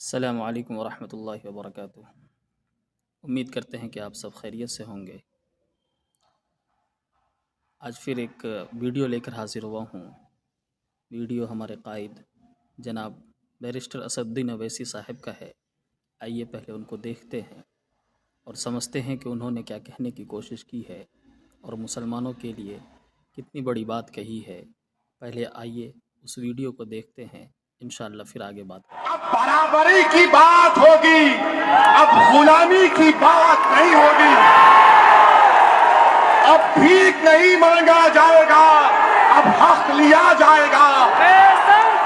السلام علیکم ورحمۃ اللہ وبرکاتہ۔ امید کرتے ہیں کہ آپ سب خیریت سے ہوں گے۔ آج پھر ایک ویڈیو لے کر حاضر ہوا ہوں۔ ویڈیو ہمارے قائد جناب بیرسٹر اسد الدین اویسی صاحب کا ہے۔ آئیے پہلے ان کو دیکھتے ہیں اور سمجھتے ہیں کہ انہوں نے کیا کہنے کی کوشش کی ہے اور مسلمانوں کے لیے کتنی بڑی بات کہی ہے۔ پہلے آئیے اس ویڈیو کو دیکھتے ہیں، انشاءاللہ پھر آگے بات کریں۔ اب برابری کی بات ہوگی، اب غلامی کی بات نہیں ہوگی، اب بھیک نہیں مانگا جائے گا، اب حق لیا جائے گا،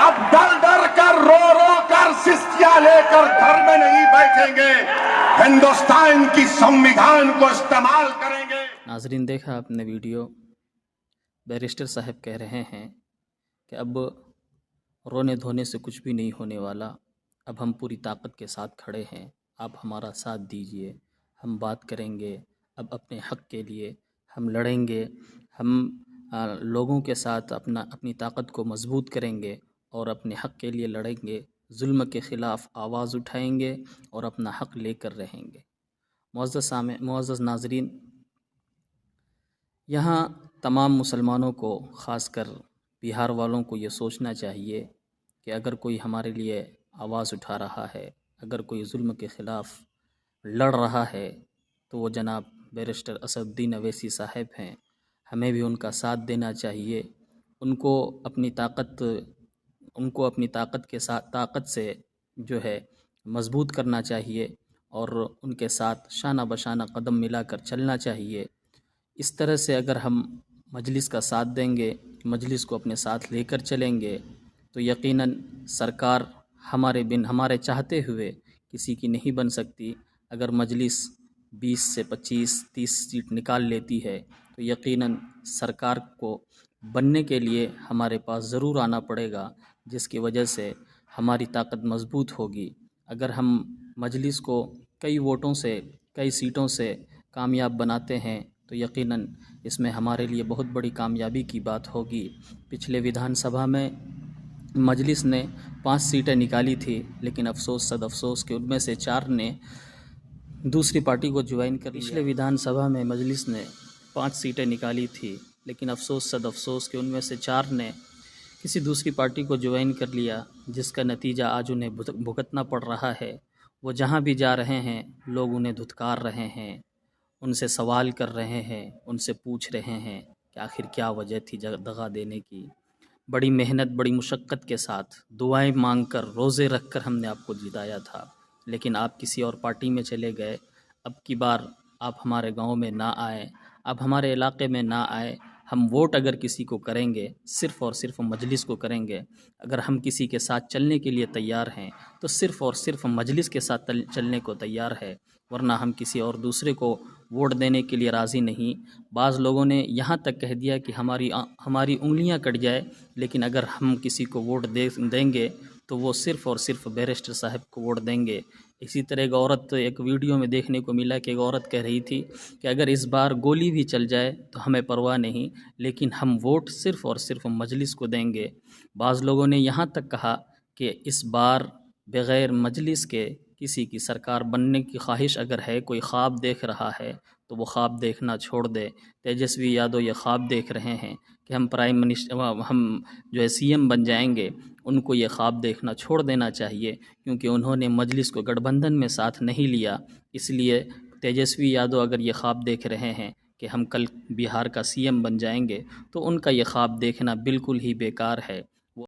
اب ڈر ڈر کر رو رو کر سستیاں لے کر گھر میں نہیں بیٹھیں گے، ہندوستان کی سموِدھان کو استعمال کریں گے۔ ناظرین، دیکھا آپ نے ویڈیو۔ بیرسٹر صاحب کہہ رہے ہیں کہ اب رونے دھونے سے کچھ بھی نہیں ہونے والا، اب ہم پوری طاقت کے ساتھ کھڑے ہیں، آپ ہمارا ساتھ دیجئے، ہم بات کریں گے، اب اپنے حق کے لیے ہم لڑیں گے، ہم لوگوں کے ساتھ اپنی طاقت کو مضبوط کریں گے اور اپنے حق کے لیے لڑیں گے، ظلم کے خلاف آواز اٹھائیں گے اور اپنا حق لے کر رہیں گے۔ معزز ناظرین، یہاں تمام مسلمانوں کو، خاص کر بہار والوں کو یہ سوچنا چاہیے کہ اگر کوئی ہمارے لیے آواز اٹھا رہا ہے، اگر کوئی ظلم کے خلاف لڑ رہا ہے تو وہ جناب بیرسٹر اسد الدین اویسی صاحب ہیں۔ ہمیں بھی ان کا ساتھ دینا چاہیے، ان کو اپنی طاقت کے ساتھ سے جو ہے مضبوط کرنا چاہیے اور ان کے ساتھ شانہ بشانہ قدم ملا کر چلنا چاہیے۔ اس طرح سے اگر ہم مجلس کا ساتھ دیں گے، مجلس کو اپنے ساتھ لے کر چلیں گے تو یقیناً سرکار ہمارے چاہتے ہوئے کسی کی نہیں بن سکتی۔ اگر مجلس 20 سے 25 30 سیٹ نکال لیتی ہے تو یقیناً سرکار کو بننے کے لیے ہمارے پاس ضرور آنا پڑے گا، جس کی وجہ سے ہماری طاقت مضبوط ہوگی۔ اگر ہم مجلس کو کئی ووٹوں سے، کئی سیٹوں سے کامیاب بناتے ہیں تو یقیناً اس میں ہمارے لیے بہت بڑی کامیابی کی بات ہوگی۔ پچھلے ویدھان سبھا میں مجلس نے 5 سیٹیں نکالی تھی، لیکن افسوس صد افسوس کہ ان میں سے 4 نے دوسری پارٹی کو جوائن کر لیا۔ پچھلے ویدھان سبھا میں مجلس نے 5 سیٹیں نکالی تھی، لیکن افسوس صد افسوس کہ ان میں سے 4 نے کسی دوسری پارٹی کو جوائن کر لیا، جس کا نتیجہ آج انہیں بھگتنا پڑ رہا ہے۔ وہ جہاں بھی جا رہے ہیں لوگ انہیں دھتکار رہے ہیں، ان سے سوال کر رہے ہیں، ان سے پوچھ رہے ہیں کہ آخر کیا وجہ تھی دغا دینے کی۔ بڑی محنت، بڑی مشقت کے ساتھ دعائیں مانگ کر، روزے رکھ کر ہم نے آپ کو جتایا تھا، لیکن آپ کسی اور پارٹی میں چلے گئے۔ اب کی بار آپ ہمارے گاؤں میں نہ آئیں، اب ہمارے علاقے میں نہ آئیں۔ ہم ووٹ اگر کسی کو کریں گے صرف اور صرف مجلس کو کریں گے۔ اگر ہم کسی کے ساتھ چلنے کے لیے تیار ہیں تو صرف اور صرف مجلس کے ساتھ چلنے کو تیار ہے، ورنہ ہم کسی اور دوسرے کو ووٹ دینے کے لیے راضی نہیں۔ بعض لوگوں نے یہاں تک کہہ دیا کہ ہماری انگلیاں کٹ جائے، لیکن اگر ہم کسی کو ووٹ دیں گے تو وہ صرف اور صرف بیرسٹر صاحب کو ووٹ دیں گے۔ اسی طرح ایک ویڈیو میں دیکھنے کو ملا کہ ایک عورت کہہ رہی تھی کہ اگر اس بار گولی بھی چل جائے تو ہمیں پرواہ نہیں، لیکن ہم ووٹ صرف اور صرف مجلس کو دیں گے۔ بعض لوگوں نے یہاں تک کہا کہ اس بار بغیر مجلس کے کسی کی سرکار بننے کی خواہش اگر ہے، کوئی خواب دیکھ رہا ہے تو وہ خواب دیکھنا چھوڑ دے۔ تیجسوی یادو یہ خواب دیکھ رہے ہیں کہ ہم جو ہے سی ایم بن جائیں گے، ان کو یہ خواب دیکھنا چھوڑ دینا چاہیے، کیونکہ انہوں نے مجلس کو گٹھ بندھن میں ساتھ نہیں لیا۔ اس لیے تیجسوی یادو اگر یہ خواب دیکھ رہے ہیں کہ ہم کل بہار کا سی ایم بن جائیں گے تو ان کا یہ خواب دیکھنا بالکل ہی بیکار ہے۔